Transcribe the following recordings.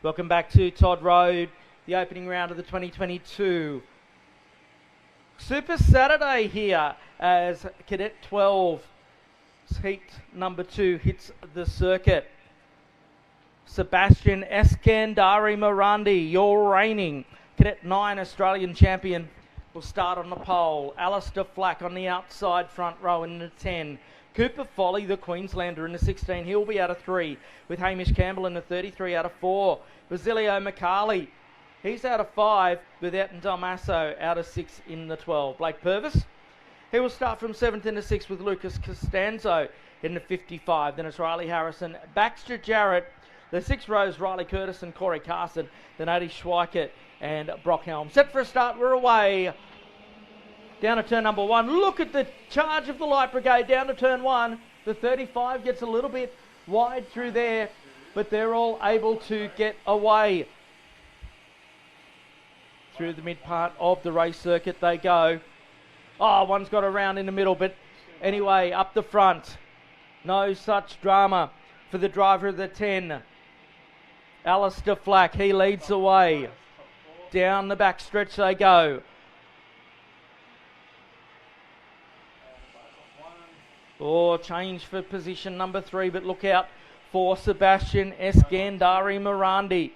Welcome back to Todd Road, the opening round of the 2022 Super Saturday here as Cadet 12 heat number 2 hits the circuit. Sebastian Eskandari-Marandi, your reigning Cadet 9 Australian champion, will start on the pole. Alistair Flack on the outside front row in the 10. Cooper Foley, the Queenslander, in the 16. He'll be out of 3, with Hamish Campbell in the 33 out of 4. Basilio McCarley, he's out of 5, with Eton Dalmasso out of 6 in the 12. Blake Purvis, he will start from 7th in the 6 with Lucas Costanzo in the 55. Then it's Riley Harrison, Baxter Jarrett, the 6 rows, Riley Curtis and Corey Carson, then Adi Schweikert and Brock Helm. Set for a start, we're away. Down to turn number 1. Look at the charge of the Light Brigade down to turn 1. The 35 gets a little bit wide through there, but they're all able to get away. Through the mid part of the race circuit they go. Oh, one's got around in the middle, but anyway, up the front. No such drama for the driver of the 10. Alistair Flack, he leads the way. Down the back stretch they go. Oh, change for position number 3, but look out for Sebastian Eskandari-Marandi. A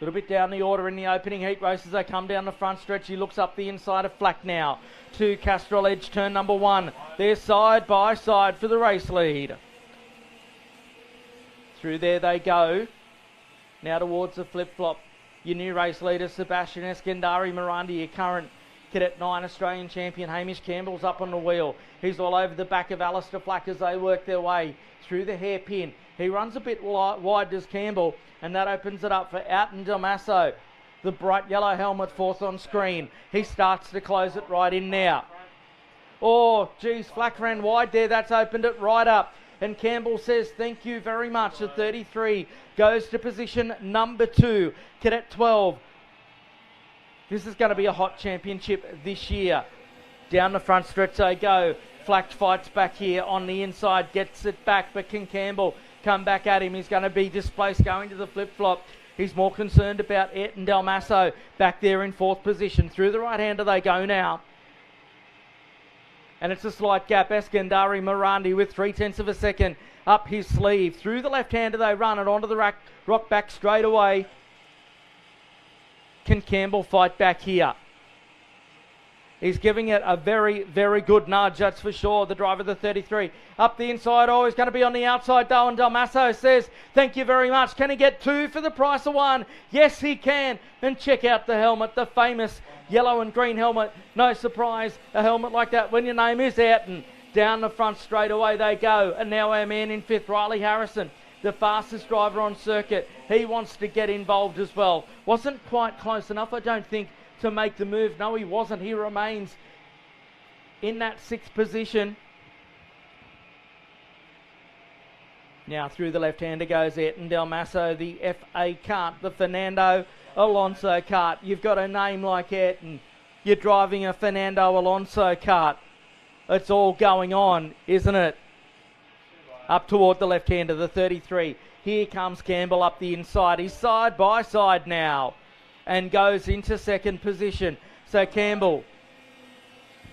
little bit down the order in the opening heat race as they come down the front stretch. He looks up the inside of Flack now to Castrol Edge, turn number 1. They're side by side for the race lead. Through there they go. Now towards the flip-flop. Your new race leader, Sebastian Eskandari-Marandi, your current Cadet 9 Australian champion. Hamish Campbell's up on the wheel. He's all over the back of Alistair Flack as they work their way through the hairpin. He runs a bit wide, does Campbell, and that opens it up for Eton Dalmasso. The bright yellow helmet, 4th on screen. He starts to close it right in now. Oh, geez, Flack ran wide there. That's opened it right up. And Campbell says, thank you very much. The 33 goes to position number 2. Cadet 12. This is going to be a hot championship this year. Down the front stretch they go. Flack fights back here on the inside, gets it back, but can Campbell come back at him? He's going to be displaced going to the flip-flop. He's more concerned about Eton Dalmasso back there in 4th position. Through the right-hander they go now. And it's a slight gap. Eskandari-Marandi with 0.3 of a second up his sleeve. Through the left-hander they run it onto the rock back straight away. Can Campbell fight back here? He's giving it a very, very good nudge, that's for sure. The driver of the 33. Up the inside, oh, he's going to be on the outside though, and Dalmasso says, thank you very much. Can he get 2 for the price of 1? Yes, he can. And check out the helmet, the famous yellow and green helmet. No surprise, a helmet like that when your name is Eton. Down the front straight away they go. And now our man in 5th, Riley Harrison, the fastest driver on circuit. He wants to get involved as well. Wasn't quite close enough, I don't think, to make the move. No, he wasn't. He remains in that 6th position. Now through the left-hander goes Eton Dalmasso, the FA Kart, the Fernando Alonso Kart. You've got a name like Eton. You're driving a Fernando Alonso Kart. It's all going on, isn't it? Up toward the left-hander, the 33. Here comes Campbell up the inside. He's side by side now and goes into 2nd position. So Campbell,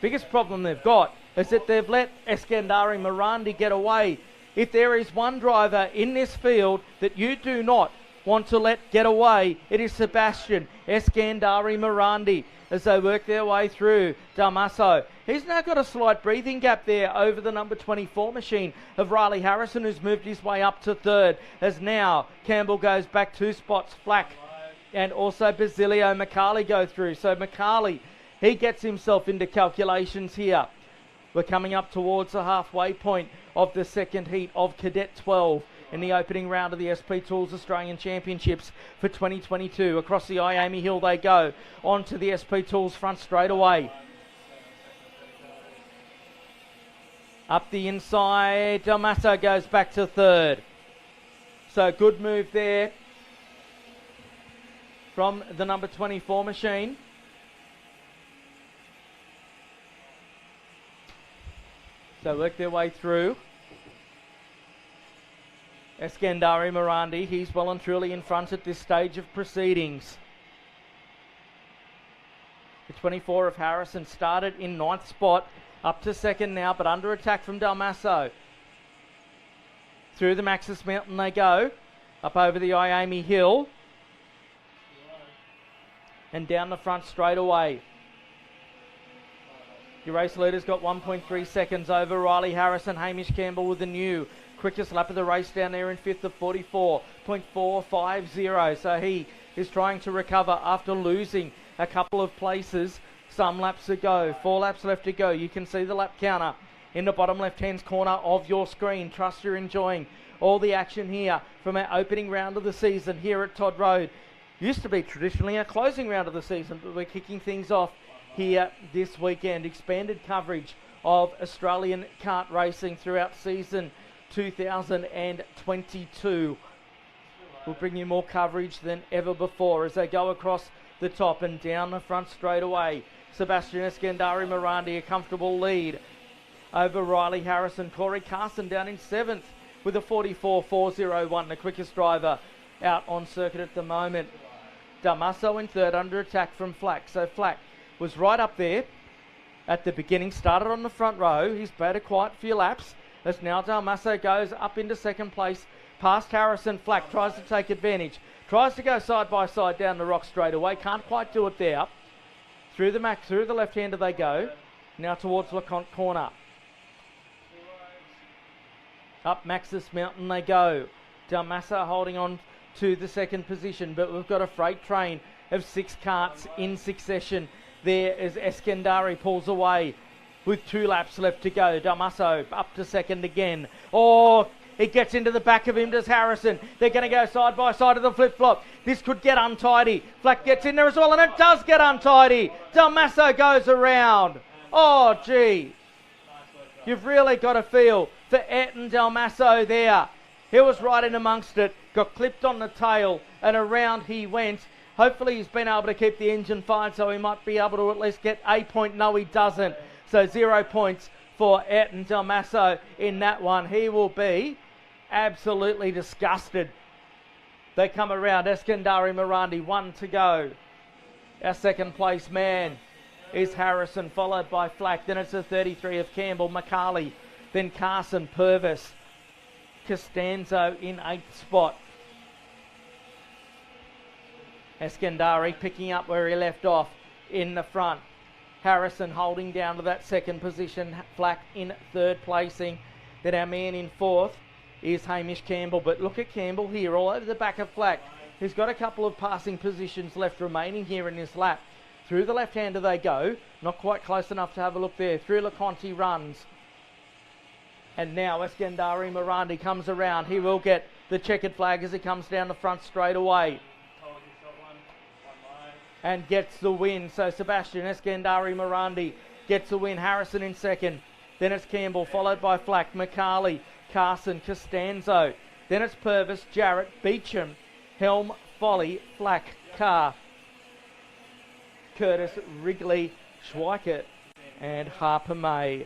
biggest problem they've got is that they've let Eskandari-Marandi get away. If there is one driver in this field that you do not want to let get away, it is Sebastian Eskandari-Marandi as they work their way through Dalmasso. He's now got a slight breathing gap there over the number 24 machine of Riley Harrison, who's moved his way up to 3rd, as now Campbell goes back 2 spots. Flack and also Basilio McCarley go through. So McCarley, he gets himself into calculations here. We're coming up towards the halfway point of the 2nd heat of Cadet 12 in the opening round of the SP Tools Australian Championships for 2022. Across the Iami Hill they go, onto the SP Tools front straight away. Up the inside, Dalmasso goes back to 3rd. So good move there from the number 24 machine. So work their way through. Eskandari-Marandi, he's well and truly in front at this stage of proceedings. The 24 of Harrison started in 9th spot, up to 2nd now, but under attack from Dalmasso. Through the Maxis Mountain they go, up over the Iami Hill, and down the front straight away. Your race leader's got 1.3 seconds over Riley Harrison. Hamish Campbell with the new quickest lap of the race down there in 5th of 44.450. So he is trying to recover after losing a couple of places some laps ago. 4 laps left to go. You can see the lap counter in the bottom left-hand corner of your screen. Trust you're enjoying all the action here from our opening round of the season here at Todd Road. Used to be traditionally our closing round of the season, but we're kicking things off here this weekend. Expanded coverage of Australian kart racing throughout season 2022. We'll bring you more coverage than ever before as they go across the top and down the front straight away. Sebastian Eskandari-Marandi, a comfortable lead over Riley Harrison. Corey Carson down in 7th with a 44.401, the quickest driver out on circuit at the moment. Dalmasso in 3rd, under attack from Flack. So Flack was right up there at the beginning, started on the front row. He's had quite a few laps as now Dalmasso goes up into 2nd place past Harrison. Flack tries to take advantage, tries to go side by side down the rock straight away, can't quite do it there. Through the left-hander they go, now towards LeConte corner. Up Maxis Mountain they go. Dalmasso holding on to the 2nd position, but we've got a freight train of 6 karts in succession there as Eskandari pulls away with 2 laps left to go. Dalmasso up to 2nd again. Oh, it gets into the back of him, does Harrison. They're going to go side by side of the flip-flop. This could get untidy. Flack gets in there as well, and it does get untidy. Dalmasso goes around. Oh, gee. You've really got a feel for Ayrton Dalmasso there. He was right in amongst it, got clipped on the tail, and around he went. Hopefully he's been able to keep the engine fired, so he might be able to at least get a point. No, he doesn't. So 0 points for Ayrton Dalmasso in that one. He will be absolutely disgusted. They come around. Eskandari-Marandi, 1 to go. Our 2nd place man is Harrison, followed by Flack. Then it's a 33 of Campbell, McCarley. Then Carson, Purvis, Costanzo in 8th spot. Eskandari picking up where he left off in the front. Harrison holding down to that 2nd position. Flack in 3rd placing. Then our man in 4th is Hamish Campbell. But look at Campbell here all over the back of Flack. He's got a couple of passing positions left remaining here in this lap. Through the left-hander they go. Not quite close enough to have a look there. Through LeConte runs. And now Eskandari-Marandi comes around. He will get the checkered flag as he comes down the front straight away. And gets the win. So Sebastian Eskandari-Marandi gets the win. Harrison in 2nd. Then it's Campbell, followed by Flack, McCarley, Carson, Costanzo. Then it's Purvis, Jarrett, Beecham, Helm, Folly, Flack, Carr, Curtis, Wrigley, Schweikert, and Harper May.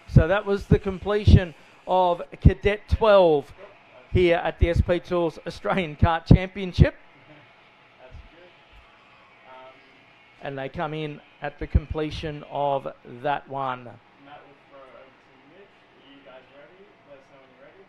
So that was the completion of Cadet 12 here at the SP Tools Australian Kart Championship. And they come in at the completion of that one. Matt will throw over to Nick. Are you guys ready? Let us know when you're ready.